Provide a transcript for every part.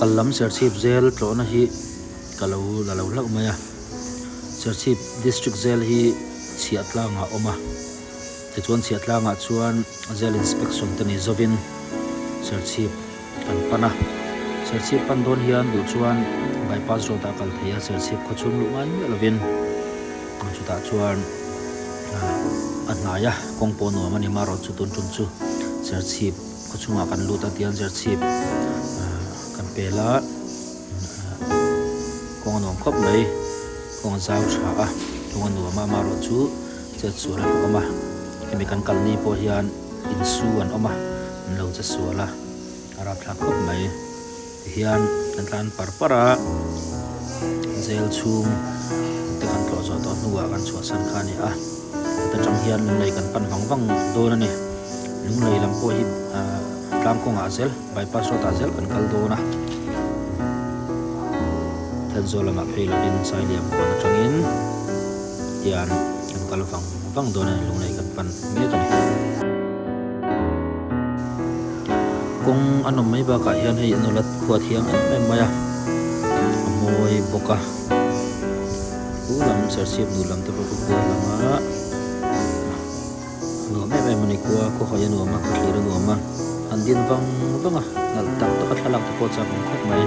kalam serchip zel plona hi kalau lalau lau maya serchip district zel hi chiatlanga oma te chuan chiatlanga chuan zel inspection tani zovin serchip kan pana serchip pandon hian du chuan bypass road akal theia serchip khochung lu ngai lovin chuta chuan anaya kongpono mani maro chutun chunchu serchip khochunga kan luta tian serchip kan pela kong nom khop nei kong zau tha a kong nu ma maro chu che chura oma emi kan kalni po hian insu an oma lo che suala arab thla khop mai hian kan tlan parpara zel chung te kan tlo zo to nuwa kan chua san khani a ta tang hian nei kan pan wang do na ni lung nei lam po hi tlam kong a zel bypass road a zel kan kal do na tan zo lama phela in sai liam ko na tangin hian kan kal wang do na lung nei kan pan me to ni kong anom mai ba ka hian hei anulat khuat hiang em maya amoi boka ulam serchip nulam te boka ko lama no me mani ko hoya no ma khlir no ma andin wanga nal tak to khathalak te po cha kong khot mai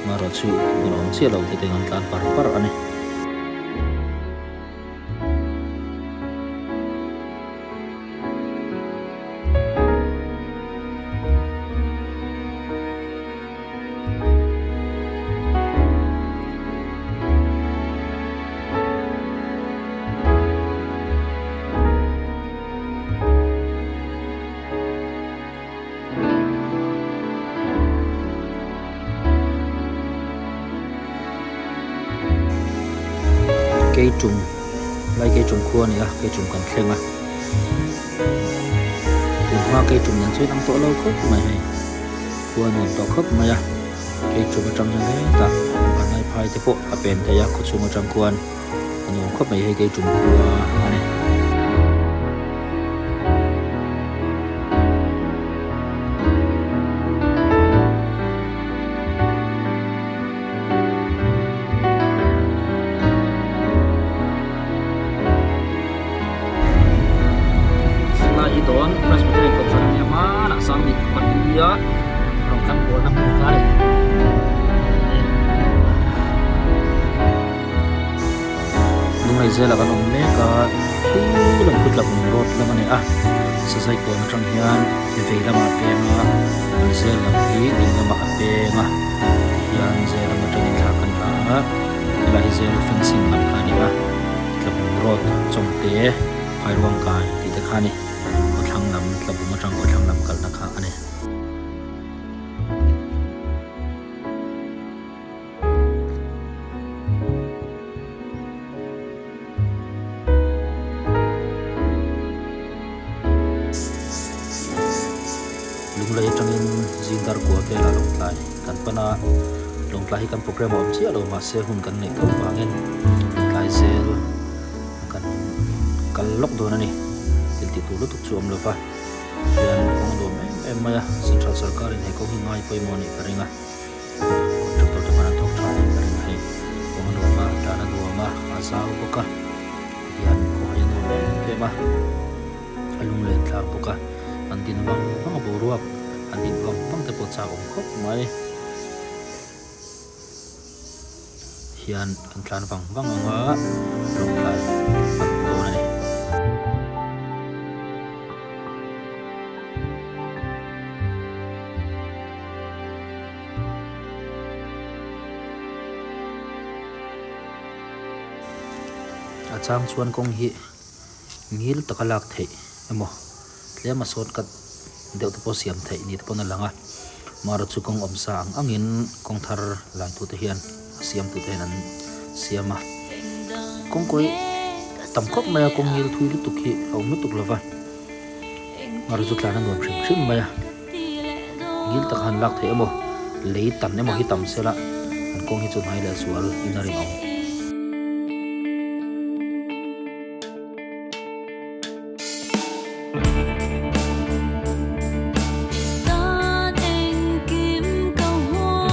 maro chu nom che lo te tengan tlan par ani cây trùng lai cây trùng khua này cây trùng cần khen à hoa cây trùng nhận suy tăng tổ lâu khóc mày hay khua nhận tổ khóc mày à cây trùng ở trong như thế ta còn này phai thế bộ à bền thấy à có trùng ở trong quan nhận khóc mày hay cây trùng khua này don presbyterian conference yang mana sang di dia rongkan buana kali lung lai zela kan om meka lang putla rot lang ani a sasai ko na tang hian ve lama pema zel lam hi ding lama penga hian zel lama tang thla kan na lai zel fencing lam khani a tlap rot chomte ai ruang kai ti te khani lam labu matang ko lam kal na kha ane lung lai tangin jingdar ko te la long lai kan pana long lai kan program om chi alo ma se hun kan nei to bangin lai zel kan kal lok do na ni ti tu lu tu chuam lo fa hian kong do em maya central sarkar in ko hingai poi moni karinga contractor te mana thok tha ni karinga hei kong do ma dana do ma asau boka hian ko hian do me ma alung le thla boka andin wang bo ruak andin wang te po cha om khop mai hian kan tlan wang anga rong lai do na ni chang chuan kong hi ngil takalak thei emo tlema shortcut deuh te po siam thei ni te pon langa maro chu kong omsa angin kong thar lai tu te hian siam tu te nan siama kong koi tam khop maya kong ngil thui lu tuk hi om lu tuk lova maro chu tlana nom phrim maya ngil takhan lak thei emo lei tan emo hi tam sela an kong hi chu nai la sual inaring ong ta anh kiếm câu hoa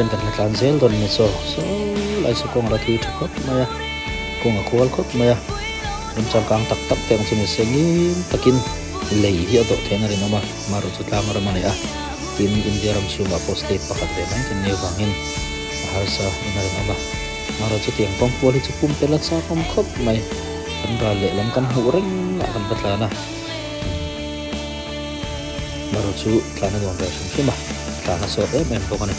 hian kan tlan zel don ni so lai so kong la thui thakop maya kong a khwal khop maya rum chang kang tak tak teng chuni sengin takin lei hi ado thena rin ama maru chu tlang ram ani a tin india ram chunga poste pakhat ve mai kin ne wangin harsa inarin ama maru chu tiang pong poli chu pum pela cha pom khop mai kan ra le lam kan hu reng la kan batlana maru chu tlana don ra shum khima tlana so em bokani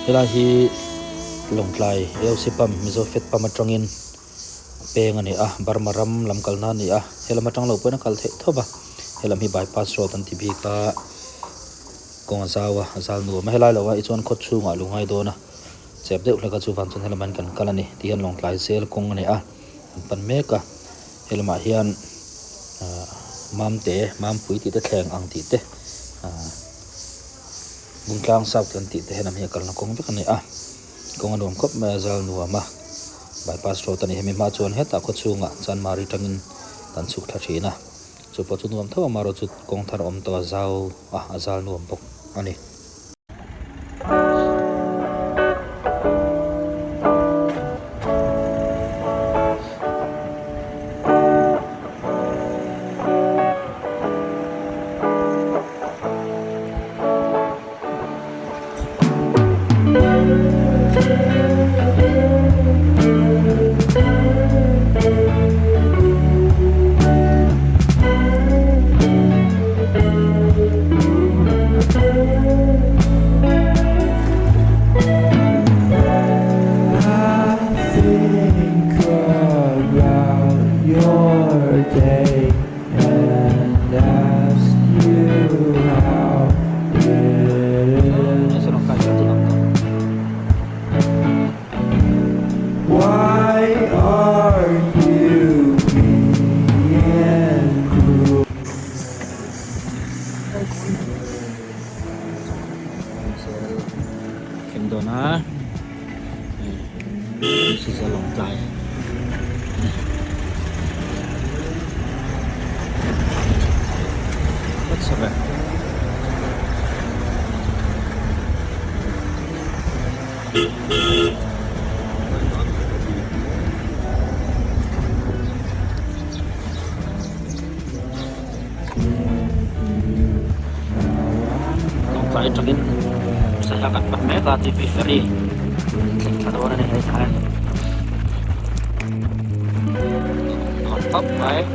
hela hi longtlai eu sipam mizo fet pam atangin peng ani a barmaram lamkalna ni a helama tang lo pena kal the thoba helam hi bypass road an tv ka kong azawa azal nu ma helai lawa ichon khot chunga lungai dona chep de ulaka chu van chon helaman kan kalani tian longtlai sel kong ani a pan meka helama hian mam pui ti te thleng ang ti te bungkang sab kan ti te henam hi kalna kong be kan a kong anom khop ma zal nuama bypass road ani hemi ma chon heta kho chunga chan mari tangin tan chuk tha thina chu po chu nuam thawa maro chu kong thar om to zau azal nuam pok ani Dona this is a long time what's up long time again saya akan bermega TV free satu orang ini kan kontap baik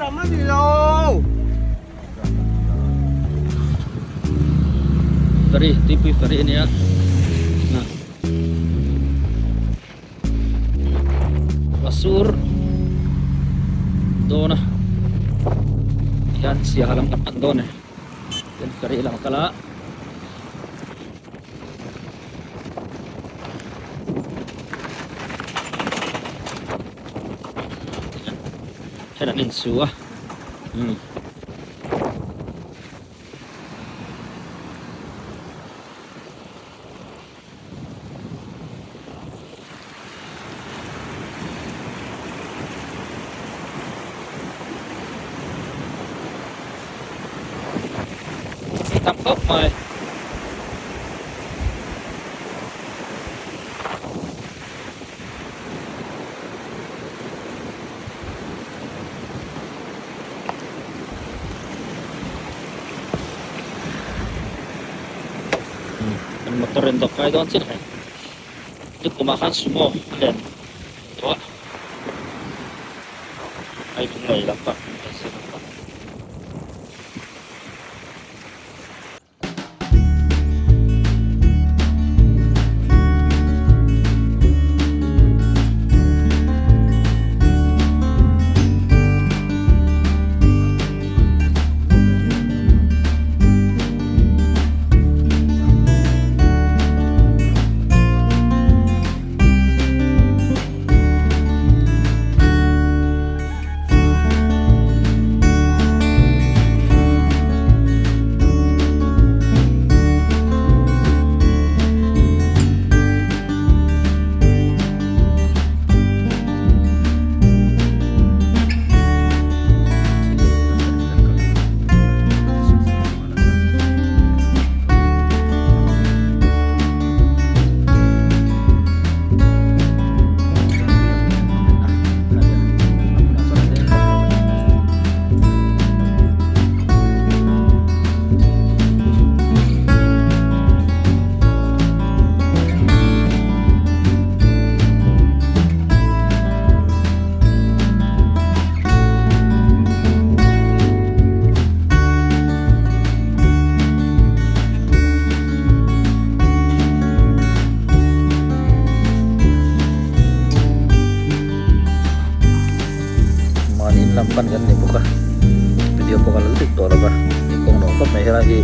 Sama đi đâu. Ferry, tipe ferry ini ya. Nah, Basur, Dona, yan siya halang Dona. Dan ferry lang kala. Ada ninsu ah. Tangkap mai. Motor yang tak kaya doon sila. Ito kumakan semua dan tua ay bunga ilang pa. Lampan kan ni buka video buka lalu tu lah bah ikong nongkap mehera hi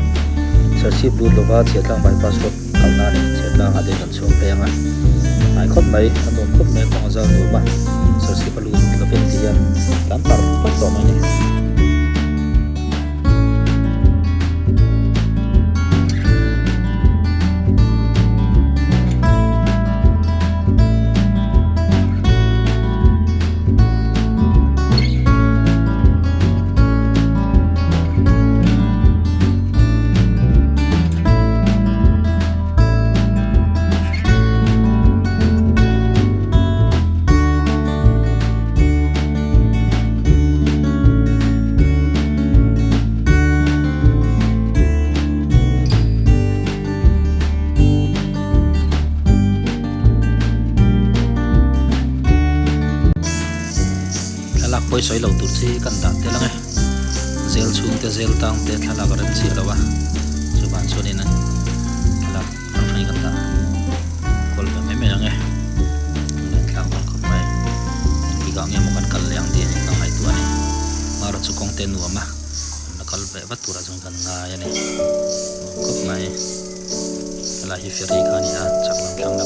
sersip dulu bah cetlang bypass road kalna ni cetlang ada dan sompai yang ai khot mai nongkap meh kong azal tu bah sersip perlu lebih tian lampar patro mai ni. Poi soi lo tu si kan da te lang zel chung te zel tang te thala garan si lawa suban soni na la phai kan da kol me me lang tlang kon khop mai iga nge mo kan kal yang di nang hai tu ani maro chu kong te nu ma na kal be ba tura jong kan nga ya ni khop mai la hi feri khani a chak lam tlang